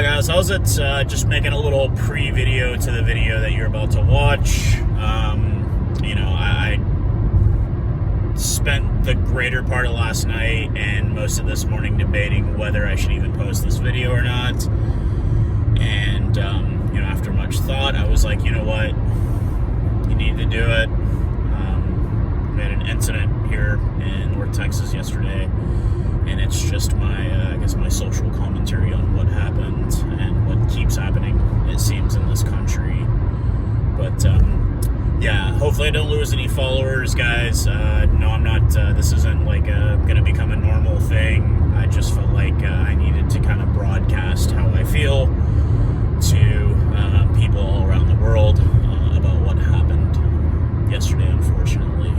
Hi guys, how's it? Just making a little pre-video to the video that you're about to watch. I spent the greater part of last night and most of this morning debating whether I should even post this video or not. And, after much thought, I was like, you know what? You need to do it. We had an incident here in North Texas yesterday, and it's just my social commentary on what happened and what keeps happening, it seems, in this country. But hopefully I don't lose any followers, guys. No, I'm not. This isn't like going to become a normal thing. I just felt like I needed to kind of broadcast how I feel to people all around the world about what happened yesterday, unfortunately.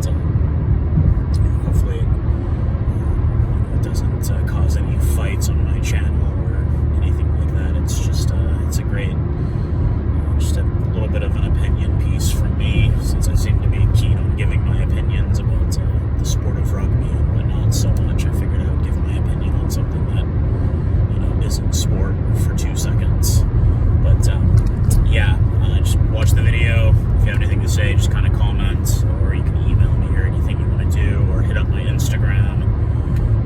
And hopefully it doesn't cause any fights on my channel or anything like that. It's just it's a great, just a little bit of an opinion piece from me, since I seem to be keen on giving my opinions about the sport of rugby and whatnot so much. I figured I would give my opinion on something that isn't sport for 2 seconds. But just watch the video. If you have anything to say, just kind of comment, or you can email me or anything you want to do, or hit up my Instagram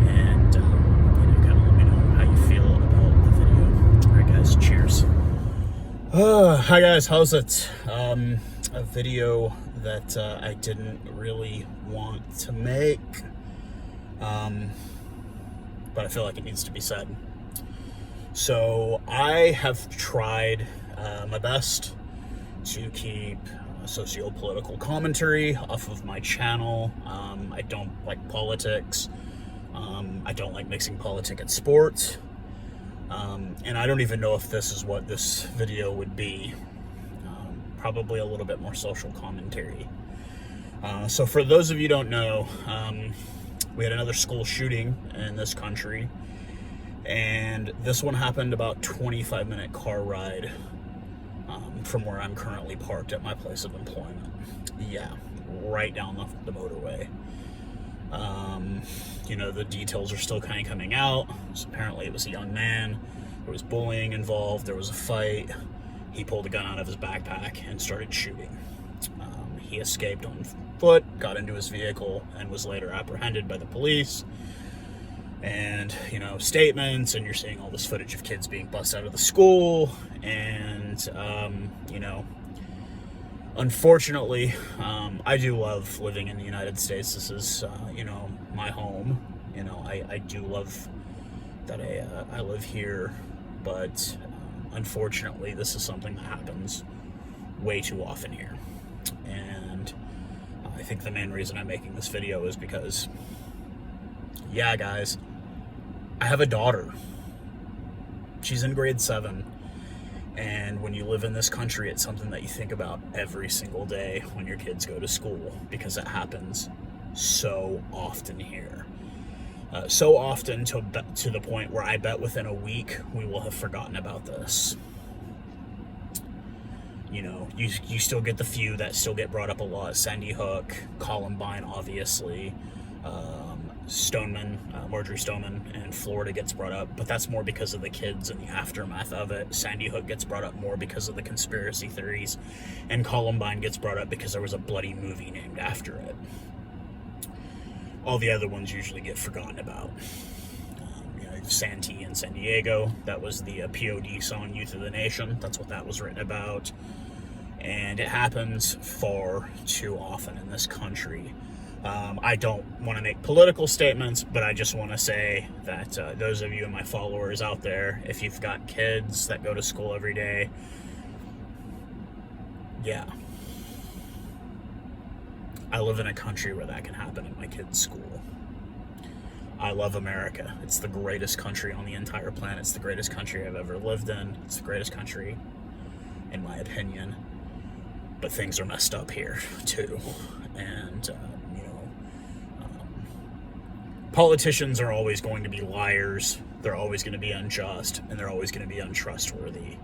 and kind of let me know how you feel about the video. All right, guys, cheers. Hi guys, how's it? A video that I didn't really want to make, but I feel like it needs to be said. So I have tried my best to keep socio-political commentary off of my channel. I don't like politics. I don't like mixing politics and sports. And I don't even know if this is what this video would be. Probably a little bit more social commentary. So for those of you who don't know, we had another school shooting in this country. And this one happened about 25-minute car ride from where I'm currently parked at my place of employment. Yeah, right down the motorway. The details are still kind of coming out. So apparently it was a young man. There was bullying involved. There was a fight. He pulled a gun out of his backpack and started shooting. He escaped on foot, got into his vehicle, and was later apprehended by the police. And, statements, and you're seeing all this footage of kids being bussed out of the school. And, unfortunately, I do love living in the United States. This is, my home. I do love that I live here. But, unfortunately, this is something that happens way too often here. And I think the main reason I'm making this video is because, yeah, guys, I have a daughter. She's in grade 7. And when you live in this country, it's something that you think about every single day when your kids go to school, because it happens so often here. So often to the point where I bet within a week we will have forgotten about this. You still get the few that still get brought up a lot. Sandy Hook, Columbine, obviously. Marjorie Stoneman in Florida gets brought up, but that's more because of the kids and the aftermath of it. Sandy Hook gets brought up more because of the conspiracy theories, and Columbine gets brought up because there was a bloody movie named after it. All the other ones usually get forgotten about. Santee in San Diego, that was the POD song Youth of the Nation. That's what that was written about. And it happens far too often in this country. I don't want to make political statements, but I just want to say that those of you and my followers out there, if you've got kids that go to school every day, yeah, I live in a country where that can happen in my kids' school. I love America. It's the greatest country on the entire planet. It's the greatest country I've ever lived in. It's the greatest country, in my opinion. But things are messed up here, too. And, politicians are always going to be liars. They're always going to be unjust, and they're always going to be untrustworthy.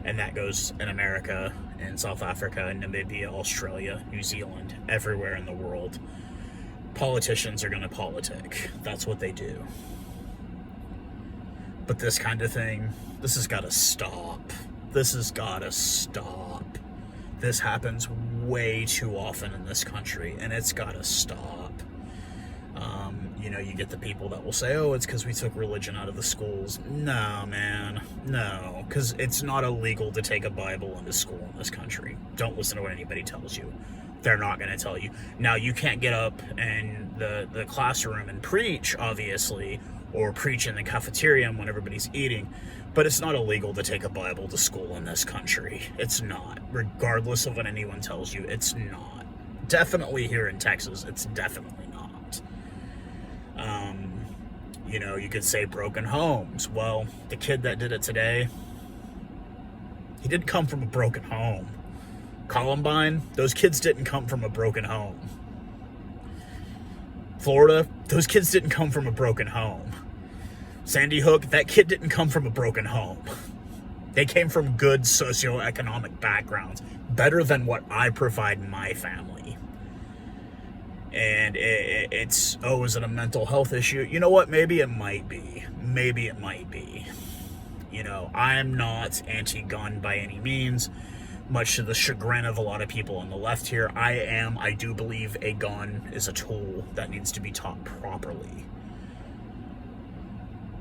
And that goes in America, in South Africa, in Namibia, Australia, New Zealand, everywhere in the world. Politicians are going to politic. That's what they do. But this kind of thing, this has got to stop. This has got to stop. This happens way too often in this country, and it's got to stop. You know, you get the people that will say, oh, it's because we took religion out of the schools. No, man, no, because it's not illegal to take a Bible into school in this country. Don't listen to what anybody tells you. They're not going to tell you. Now, you can't get up in the classroom and preach, obviously, or preach in the cafeteria when everybody's eating, but it's not illegal to take a Bible to school in this country. It's not. Regardless of what anyone tells you, it's not. Definitely here in Texas, it's definitely not. You know, you could say broken homes. Well, the kid that did it today, he didn't come from a broken home. Columbine, those kids didn't come from a broken home. Florida, those kids didn't come from a broken home. Sandy Hook, that kid didn't come from a broken home. They came from good socioeconomic backgrounds, better than what I provide my family. And it's, oh, is it a mental health issue? You know what? Maybe it might be. Maybe it might be. You know, I'm not anti-gun by any means, much to the chagrin of a lot of people on the left here. I do believe a gun is a tool that needs to be taught properly.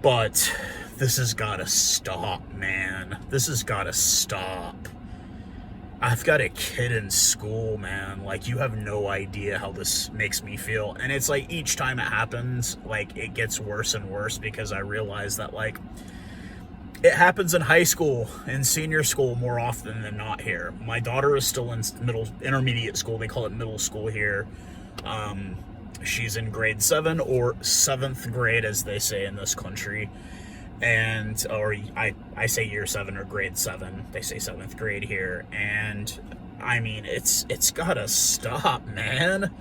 But this has got to stop, man. This has got to stop. I've got a kid in school, man. Like, you have no idea how this makes me feel. And it's like each time it happens, like, it gets worse and worse because I realize that, like, it happens in high school and senior school more often than not here. My daughter is still in intermediate school. They call it middle school here. She's in grade 7 or 7th grade, as they say in this country. And, or I say year 7 or grade 7. They say 7th grade here. And, I mean, it's gotta stop, man.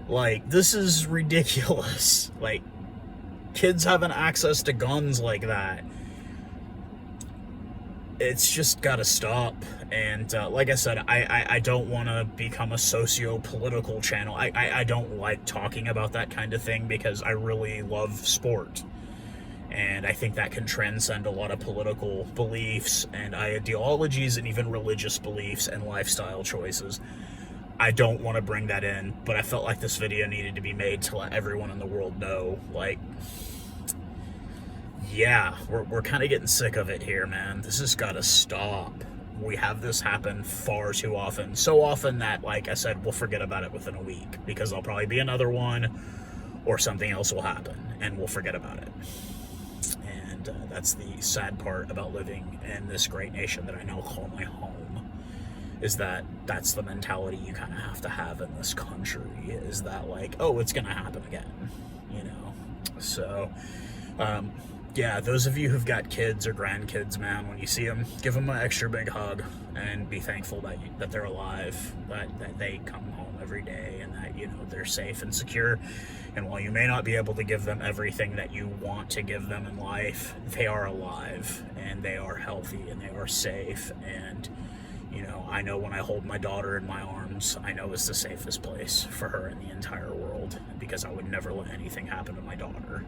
Like, this is ridiculous. Like, kids having access to guns like that. It's just gotta stop. And like I said, I don't want to become a socio-political channel. I don't like talking about that kind of thing because I really love sport. And I think that can transcend a lot of political beliefs and ideologies and even religious beliefs and lifestyle choices. I don't want to bring that in, but I felt like this video needed to be made to let everyone in the world know, like, yeah, we're kind of getting sick of it here, man. This has got to stop. We have this happen far too often. So often that, like I said, we'll forget about it within a week because there'll probably be another one or something else will happen and we'll forget about it. And that's the sad part about living in this great nation that I now call my home, is that that's the mentality you kind of have to have in this country, is that, like, oh, it's going to happen again, you know? So, yeah, those of you who've got kids or grandkids, man, when you see them, give them an extra big hug and be thankful that they're alive, that they come home every day and that, you know, they're safe and secure. And while you may not be able to give them everything that you want to give them in life, they are alive and they are healthy and they are safe. And, you know, I know when I hold my daughter in my arms, I know it's the safest place for her in the entire world because I would never let anything happen to my daughter.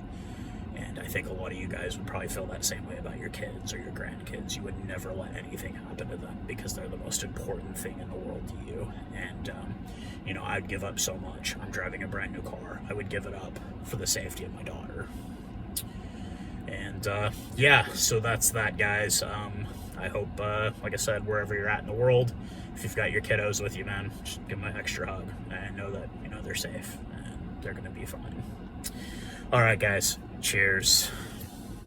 And I think a lot of you guys would probably feel that same way about your kids or your grandkids. You would never let anything happen to them because they're the most important thing in the world to you. And, you know, I'd give up so much. I'm driving a brand new car. I would give it up for the safety of my daughter. And, yeah, so that's that, guys. I hope, like I said, wherever you're at in the world, if you've got your kiddos with you, man, just give them an extra hug and know that, you know, they're safe and they're going to be fine. All right, guys. Cheers.